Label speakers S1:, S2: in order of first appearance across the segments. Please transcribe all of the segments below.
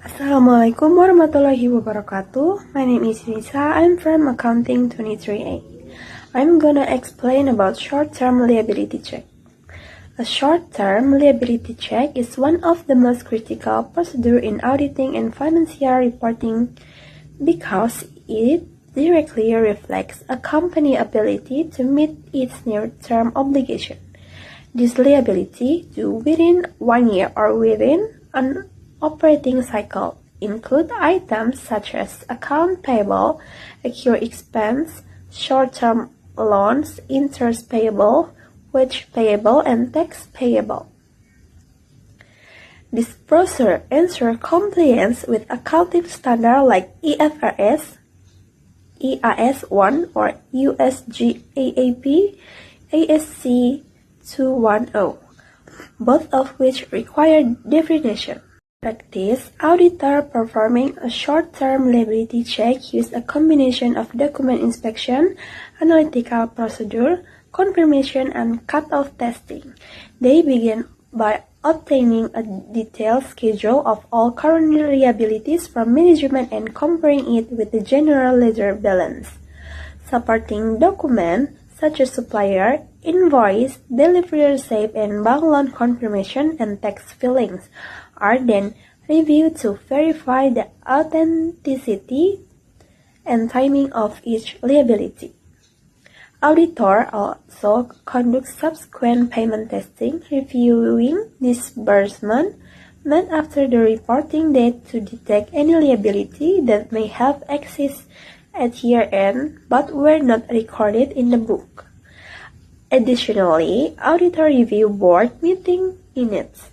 S1: Assalamualaikum warahmatullahi wabarakatuh. My name is Nisa. I'm from Accounting 23A. I'm gonna explain about short-term liability check. A short-term liability check is one of the most critical procedures in auditing and financial reporting because it directly reflects a company's ability to meet its near-term obligation. This liability, due within 1 year or within an operating cycle, include items such as account payable, accrued expense, short-term loans, interest payable, wage payable, and tax payable. This procedure ensures compliance with accounting standards like IFRS, IAS 1 or USGAAP, ASC 210, both of which require definition. Practice, auditor performing a short-term liability check use a combination of document inspection, analytical procedure, confirmation, and cut-off testing. They begin by obtaining a detailed schedule of all current liabilities from management and comparing it with the general ledger balance. Supporting documents such as supplier, invoice, delivery receipt, and bank loan confirmation and tax filings are then reviewed to verify the authenticity and timing of each liability. Auditor also conducts subsequent payment testing, reviewing disbursement made after the reporting date to detect any liability that may have existed at year-end but were not recorded in the book. Additionally, auditor review board meeting minutes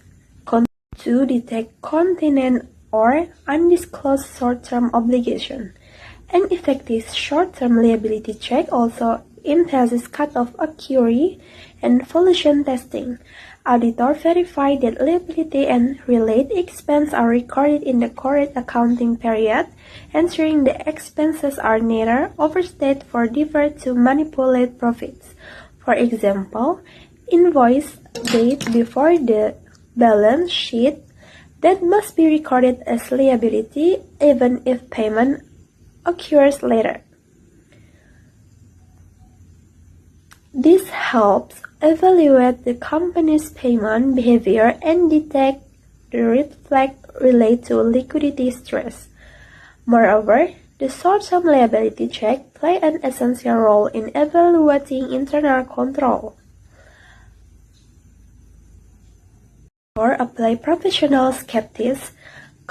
S1: to detect contingent or undisclosed short-term obligation. An effective short-term liability check also entails cut-off accuracy and valuation testing. Auditor verify that liability and related expense are recorded in the correct accounting period, ensuring the expenses are neither overstated or diverted to manipulate profits. For example, invoice date before the balance sheet that must be recorded as liability even if payment occurs later. This helps evaluate the company's payment behavior and detect the red flags related to liquidity stress. Moreover, the short-term liability check plays an essential role in evaluating internal control. Or apply professional skeptics